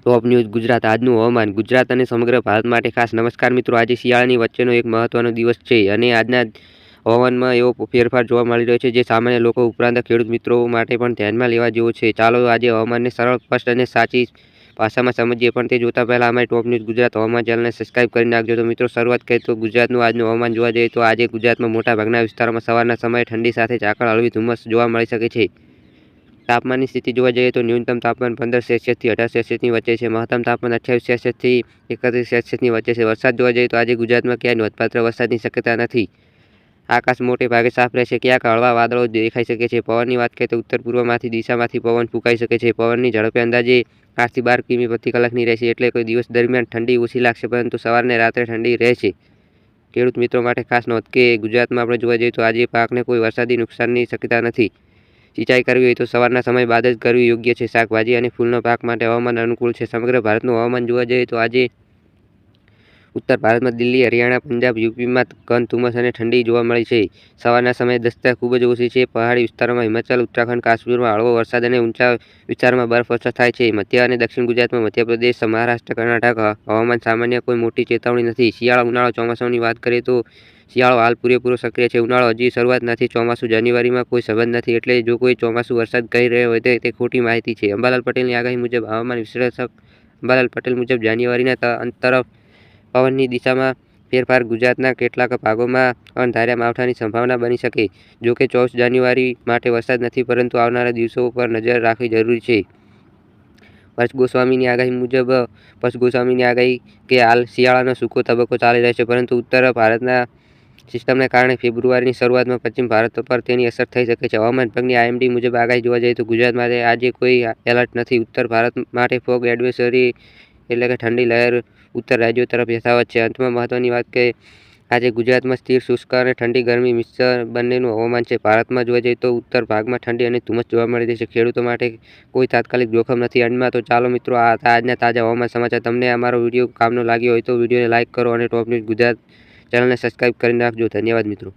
ટોપ news Gujarat આજનું હવામાન ગુજરાત અને સમગ્ર ભારત માટે ખાસ નમસ્કાર મિત્રો। આજે શિયાળાની વચ્ચેનો એક મહત્વનો દિવસ છે અને આજના હવામાનમાં એવો ફેરફાર જોવા મળી રહ્યો છે જે સામાન્ય લોકો ઉપરાંત ખેડૂત મિત્રો માટે પણ ધ્યાનમાં લેવા જેવો છે। ચાલો આજે હવામાનને સરળ, સ્પષ્ટ અને સાચી ભાષામાં સમજીએ, પણ તે જોતા પહેલા અમારી ટોપ ન્યૂઝ ગુજરાત હવામાન ચેનલને સબસ્ક્રાઇબ કરી નાખજો। તો મિત્રો શરૂઆત કરીએ તો ગુજરાતનું આજનું હવામાન જોવા જઈએ તો આજે ગુજરાતમાં મોટાભાગના વિસ્તારોમાં સવારના સમયે ઠંડી સાથે ઝાકળ, હળવી ધુમ્મસ જોવા મળી શકે છે। તાપમાનની સ્થિતિ જોવા જઈએ તો ન્યૂનતમ તાપમાન 15 સેલ્સિયસથી 18 સેલ્સિયસની વચ્ચે છે। મહત્તમ તાપમાન 28 સેલ્સિયસથી 31 સેલ્સિયસની વચ્ચે છે। વરસાદ જોવા જઈએ તો આજે ગુજરાતમાં ક્યાંય નોંધપાત્ર વરસાદની શક્યતા નથી। આકાશ મોટે ભાગે સાફ રહેશે, ક્યાંક હળવા વાદળો દેખાઈ શકે છે। પવનની વાત કરીએ તો ઉત્તર પૂર્વમાંથી દિશામાંથી પવન ફૂંકાઈ શકે છે। પવનની ઝડપ અંદાજે 8 થી 12 કિમી પ્રતિ કલાકની રહેશે, એટલે કોઈ દિવસ દરમિયાન ઠંડી ઓછી લાગશે, પરંતુ સવારને રાત્રે ઠંડી રહેશે। ખેડૂત મિત્રો માટે ખાસ નોંધ કે ગુજરાતમાં આપણે જોવા જઈએ તો આજે પાકને કોઈ વરસાદી નુકસાનની શક્યતા નથી। સિંચાઈ કરવી હોય તો સવારના સમય બાદ જ કરવી યોગ્ય છે। શાકભાજી અને ફૂલનો પાક માટે હવામાન અનુકૂળ છે। સમગ્ર ભારતનું હવામાન જોવા જઈએ તો આજે ઉત્તર ભારતમાં દિલ્હી, હરિયાણા, પંજાબ, યુપીમાં ઘન ધુમ્મસ અને ઠંડી જોવા મળી છે। સવારના સમયે દસ્તા ખૂબ જ ઓછી છે। પહાડી વિસ્તારોમાં હિમાચલ, ઉત્તરાખંડ, કાશ્મીરમાં હળવો વરસાદ અને ઊંચા વિસ્તારમાં બરફવર્ષા થાય છે। મધ્ય અને દક્ષિણ ગુજરાતમાં મધ્યપ્રદેશ, મહારાષ્ટ્ર, કર્ણાટક હવામાન સામાન્ય, કોઈ મોટી ચેતવણી નથી। શિયાળા, ઉનાળો, ચોમાસાની વાત કરીએ તો શિયાળો હાલ પૂરેપૂરો સક્રિય છે। ઉનાળો હજી શરૂઆત નથી। ચોમાસું જાન્યુઆરીમાં કોઈ સંબંધ નથી, એટલે જો કોઈ ચોમાસું વરસાદ કહી રહ્યો હોય તે ખોટી માહિતી છે। અંબાલાલ પટેલની આગાહી મુજબ હવામાન વિશ્લેષક અંબાલાલ પટેલ મુજબ જાન્યુઆરીના અંત તરફ પવનની દિશામાં ફેરફાર ગુજરાતના કેટલાક ભાગોમાં અણધાર્યા માવઠાની સંભાવના બની શકે। જો કે 24 જાન્યુઆરી માટે વરસાદ નથી, પરંતુ આવનારા દિવસો પર નજર રાખવી જરૂરી છે। પરેશ ગોસ્વામીની આગાહી કે હાલ શિયાળાનો સૂકો તબક્કો ચાલી રહ્યો છે, પરંતુ ઉત્તર ભારતના સિસ્ટમને કારણે ફેબ્રુઆરીની શરૂઆતમાં પશ્ચિમ ભારત પર તેની અસર થઈ શકે છે। હવામાન વિભાગની આઈએમડી મુજબ આગાહી જોવા જઈએ તો ગુજરાત માટે આજે કોઈ એલર્ટ નથી। ઉત્તર ભારત માટે ફોગ એડવાઇઝરી એટલે કે ઠંડી લહેર ઉત્તર રાજ્યો તરફ યથાવત છે। અંતમાં મહત્વની વાત કે આજે ગુજરાતમાં સ્થિર, શુષ્ક અને ઠંડી ગરમી મિશ્ર બંનેનું હવામાન છે। ભારતમાં જોવા જઈએ તો ઉત્તર ભાગમાં ઠંડી અને ધુમ્મસ જોવા મળી રહી છે। ખેડૂતો માટે કોઈ તાત્કાલિક જોખમ નથી। અંતમાં તો ચાલો મિત્રો, આ હતા આજના તાજા હવામાન સમાચાર। તમને અમારો વિડીયો કામનો લાગ્યો હોય તો વિડીયોને લાઇક કરો અને ટોપ ન્યૂઝ ગુજરાત ચેનલને સબસ્ક્રાઇબ કરી નાખજો। ધન્યવાદ મિત્રો।